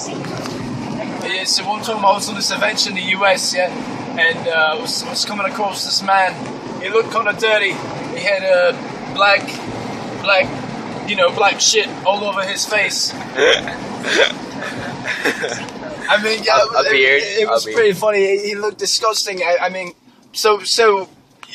Yeah, so one time I was on this event in the US, yeah, and was coming across this man. He looked kind of dirty. He had black shit all over his face. I mean, yeah, it was pretty funny. He looked disgusting. I mean, so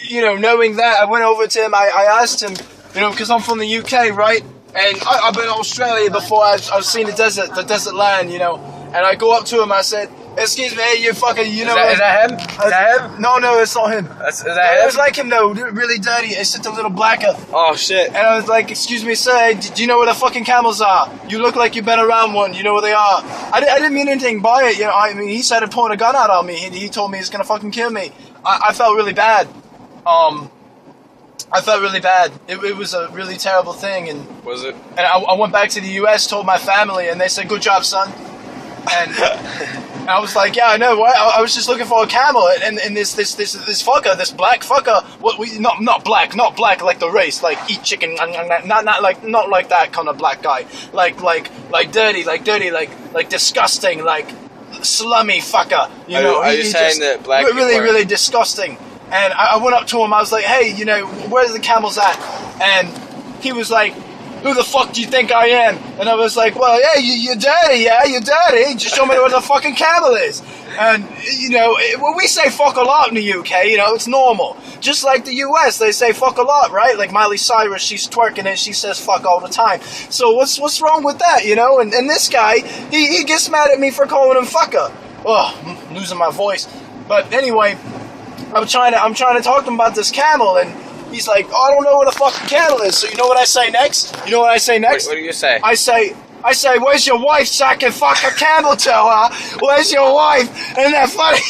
you know, knowing that, I went over to him. I asked him, you know, because I'm from the UK, right? And I've been to Australia before. I've seen the desert land, you know. And I go up to him. I said, "Excuse me, you fucking, you know." Is that him? Is that him? No, it's not him. Is that him? It was like him though, really dirty. It's just a little blacker. Oh shit! And I was like, "Excuse me, sir. Do you know where the fucking camels are? You look like you've been around one. You know where they are." I didn't mean anything by it. You know, I mean, he started pulling a gun out on me. He told me he's gonna fucking kill me. I felt really bad. I felt really bad. It was a really terrible thing. And was it? And I went back to the US, told my family, and they said, "Good job, son." And I was like, "Yeah, I know. What? I was just looking for a camel, and this fucker, this black fucker. Not black like the race, like eat chicken, not like that kind of black guy, like dirty, like disgusting, like slummy fucker. You know, are you saying that black really disgusting?" And I went up to him. I was like, "Hey, you know, where's the camels at?" And he was like, "Who the fuck do you think I am?" And I was like, "Well, yeah, you're dirty, yeah, you're dirty. Just show me where the fucking camel is." And, you know, we say fuck a lot in the UK, you know, it's normal. Just like the US, they say fuck a lot, right? Like Miley Cyrus, she's twerking and she says fuck all the time. So what's wrong with that, you know? And this guy, he gets mad at me for calling him fucker. Oh, I'm losing my voice. But anyway, I'm trying to talk to him about this camel, and he's like, "Oh, I don't know where the fucking camel is." So you know what I say next? What do you say? I say, "Where's your wife so I can fuck a camel toe, huh? Where's your wife?" And that funny?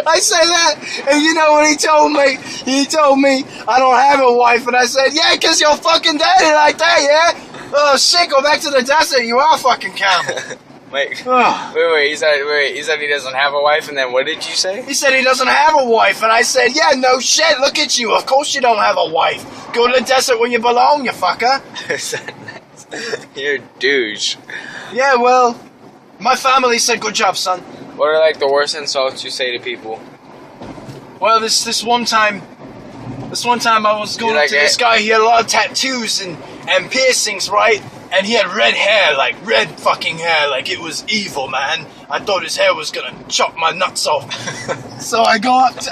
I say that, and you know what he told me? He told me I don't have a wife, and I said, "Yeah, 'cause you're fucking dirty like that, yeah? Oh shit, go back to the desert. You are a fucking camel." Wait, he said he doesn't have a wife, and then what did you say? He said he doesn't have a wife, and I said, "Yeah, no shit, look at you, of course you don't have a wife. Go to the desert where you belong, you fucker." You're a douche. Yeah, well, my family said, "Good job, son." What are like the worst insults you say to people? Well, this one time I was going up to this guy. He had a lot of tattoos and piercings, right? And he had red hair, like red fucking hair, like it was evil, man. I thought his hair was gonna chop my nuts off. So I go up to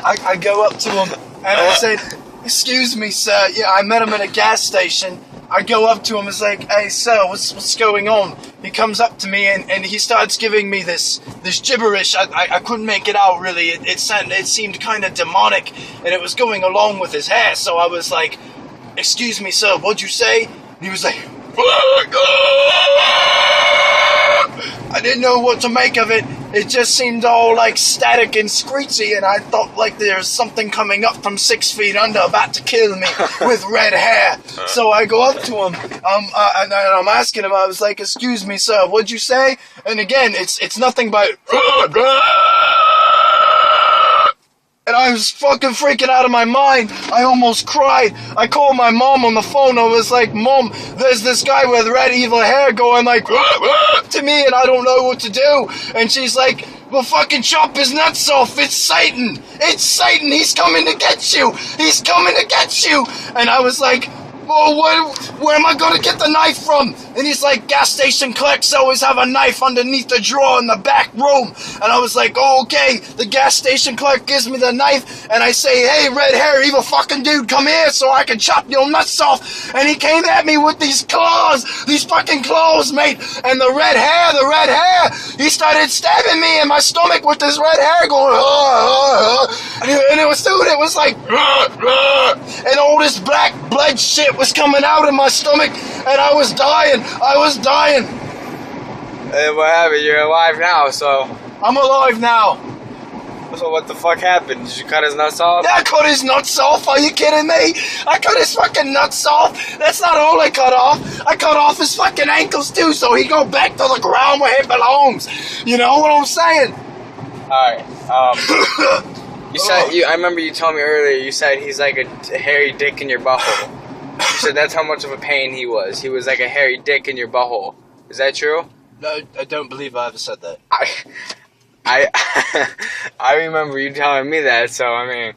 him and I said, "Excuse me, sir." Yeah, I met him at a gas station. I go up to him, it's like, "Hey, sir, what's going on?" He comes up to me and he starts giving me this gibberish. I couldn't make it out really. It seemed kind of demonic, and it was going along with his hair. So I was like, "Excuse me, sir, what'd you say?" And he was like, I didn't know what to make of it. It just seemed all like static and screechy, and I thought like there's something coming up from 6 feet under about to kill me with red hair. So I go up to him, and I'm asking him, I was like, "Excuse me, sir, what'd you say?" And again, it's nothing but and I was fucking freaking out of my mind. I almost cried. I called my mom on the phone. I was like, "Mom, there's this guy with red evil hair going like to me, and I don't know what to do." And she's like, "Well, fucking chop his nuts off. It's Satan. It's Satan. He's coming to get you. He's coming to get you." And I was like, "Oh, where am I going to get the knife from?" And he's like, "Gas station clerks always have a knife underneath the drawer in the back room." And I was like, "Oh, okay." The gas station clerk gives me the knife, and I say, "Hey, red hair, evil fucking dude, come here so I can chop your nuts off." And he came at me with these claws, these fucking claws, mate. And the red hair, he started stabbing me in my stomach with this red hair going, and it was, dude, it was like, and all this black blood shit was coming out of my stomach, and I was dying. Hey, what happened? You're alive now, so... I'm alive now. So what the fuck happened? Did you cut his nuts off? Yeah, I cut his nuts off. Are you kidding me? I cut his fucking nuts off. That's not all I cut off. I cut off his fucking ankles too, so he go back to the ground where he belongs. You know what I'm saying? Alright, you said, I remember you told me earlier, you said he's like a hairy dick in your butthole. You said that's how much of a pain he was. He was like a hairy dick in your butthole. Is that true? No, I don't believe I ever said that. I remember you telling me that. So I mean,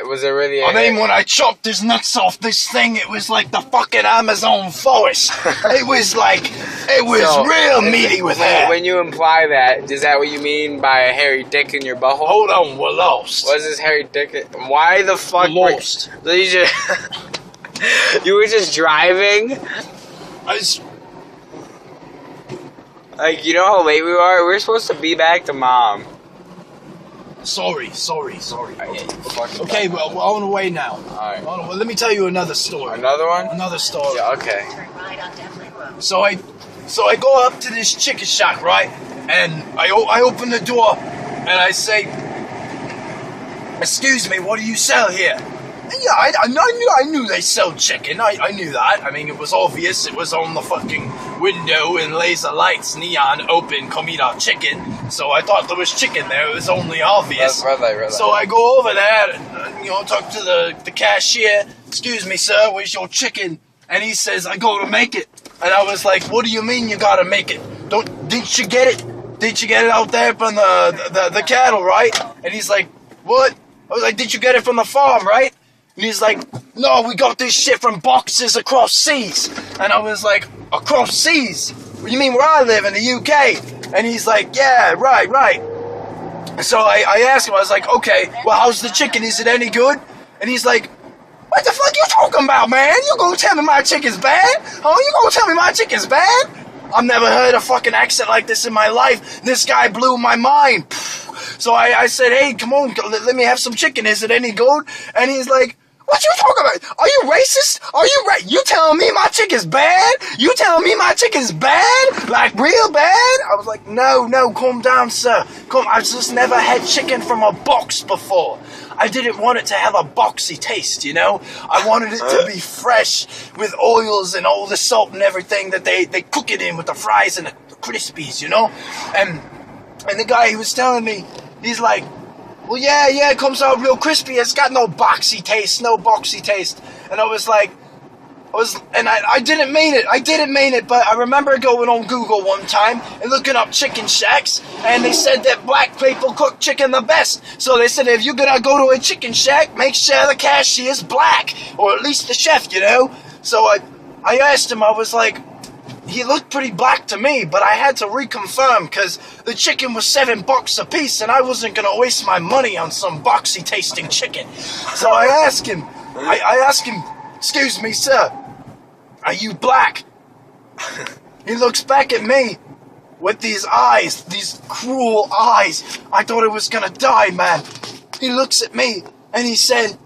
was it really? I mean, when I chopped his nuts off this thing, it was like the fucking Amazon forest. It was real meaty with hair. When you imply that, is that what you mean by a hairy dick in your butthole? Hold on, we're lost. What's this hairy dick? Why the fuck? Lost. So you were just driving. Like, you know how late we are? We're supposed to be back to Mom. Sorry. Okay, well, we're on the way now. Alright. Well, let me tell you another story. Another one? Another story. Yeah, okay. So I go up to this chicken shack, right? And I open the door, and I say, "Excuse me, what do you sell here?" And yeah, I knew they sell chicken. I knew that. I mean, it was obvious. It was on the fucking window in laser lights, neon, open, comedic chicken. So I thought there was chicken there. It was only obvious. Red light. So I go over there and, talk to the cashier. "Excuse me, sir, where's your chicken?" And he says, "I go to make it." And I was like, "What do you mean you gotta make it? Didn't you get it? Didn't you get it out there from the cattle, right?" And he's like, "What?" I was like, "Did you get it from the farm, right?" And he's like, "No, we got this shit from boxes across seas." And I was like, "Across seas? What do you mean where I live in the UK?" And he's like, "Yeah, right." So I asked him, I was like, "Okay, well, how's the chicken? Is it any good?" And he's like, "What the fuck you talking about, man? You gonna tell me my chicken's bad? Huh? You gonna tell me my chicken's bad?" I've never heard a fucking accent like this in my life. This guy blew my mind. So I said, "Hey, come on, let me have some chicken. Is it any good?" And he's like, "What you talking about? Are you racist? You telling me my chicken's bad? You telling me my chicken's bad? Like real bad?" I was like, No, calm down, sir. I've just never had chicken from a box before. I didn't want it to have a boxy taste, I wanted it to be fresh with oils and all the salt and everything that they cook it in with the fries and the crispies, And the guy, he was telling me, he's like, "Well, yeah, it comes out real crispy. It's got no boxy taste. And I was like, I didn't mean it, but I remember going on Google one time and looking up chicken shacks, and they said that black people cook chicken the best. So they said, if you're gonna go to a chicken shack, make sure the cashier's black, or at least the chef, So I asked him, I was like, he looked pretty black to me, but I had to reconfirm because the chicken was $7 a piece, and I wasn't gonna waste my money on some boxy tasting chicken. So I asked him, "Excuse me, sir, are you black?" He looks back at me with these eyes, these cruel eyes. I thought I was gonna die, man. He looks at me and he said,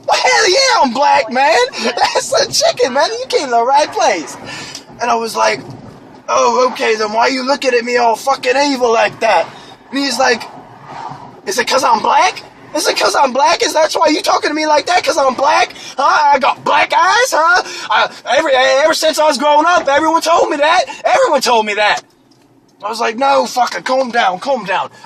"Well, hell yeah, I'm black, man. That's a chicken, man. You came to the right place." And I was like, "Oh, okay, then why are you looking at me all fucking evil like that?" And he's like, "Is it because I'm black? Is it because I'm black? Is that why you talking to me like that? Because I'm black? Huh? I got black eyes, huh? Ever since I was growing up, everyone told me that. I was like, "No, fucker, calm down.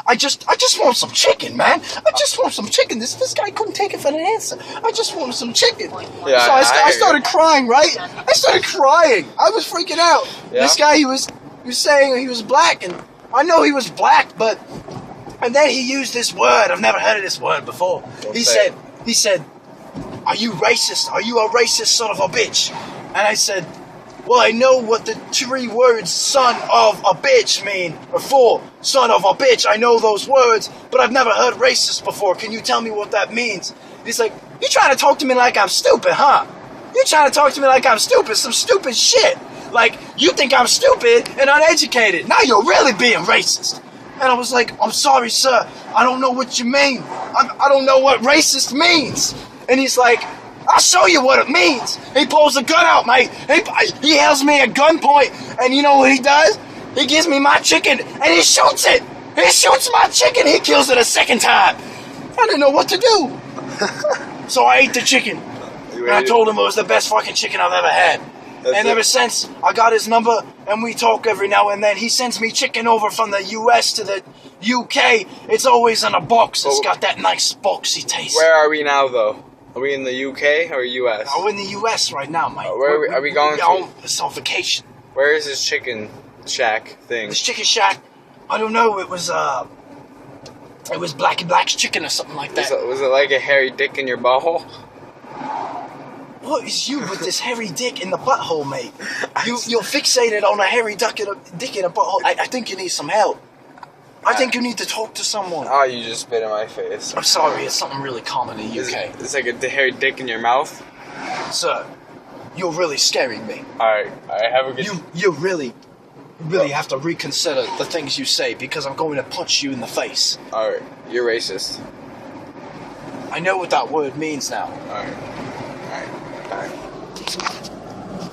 I just want some chicken, man. I just want some chicken. This guy couldn't take it for an answer. I just wanted some chicken." Yeah, so I started crying, right? I started crying. I was freaking out. Yeah. This guy, he was saying he was black, and I know he was black, but, and then he used this word. I've never heard of this word before. He said, "Are you racist? Are you a racist son of a bitch?" And I said, "Well, I know what the 3 words son of a bitch mean, or 4, son of a bitch. I know those words, but I've never heard racist before. Can you tell me what that means?" He's like, "You trying to talk to me like I'm stupid, huh? You trying to talk to me like I'm stupid, some stupid shit. Like, you think I'm stupid and uneducated. Now you're really being racist." And I was like, "I'm sorry, sir. I don't know what you mean. I don't know what racist means." And he's like, "I'll show you what it means." He pulls a gun out, mate. He hails me at gunpoint, and you know what he does? He gives me my chicken, and he shoots it. He shoots my chicken. He kills it a second time. I didn't know what to do. So I ate the chicken, and I told him it was the best fucking chicken I've ever had. And ever since, I got his number, and we talk every now and then. He sends me chicken over from the US to the UK. It's always in a box. It's got that nice boxy taste. Where are we now, though? Are we in the UK or US? We're in the US right now, mate. Where are we going to? It's on vacation. Where is this chicken? shack thing? This chicken shack, I don't know, it was Black and Black's chicken or something like that. Was it like a hairy dick in your butthole? What is you with this hairy dick in the butthole, mate? You're fixated on a hairy dick in a butthole. I think you need some help. I think you need to talk to someone. Oh, you just spit in my face. I'm sorry, it's something really common in the UK. It's like a hairy dick in your mouth? Sir, you're really scaring me. Alright, have a good... You really have to reconsider the things you say because I'm going to punch you in the face. Alright, you're racist. I know what that word means now. Alright. Alright.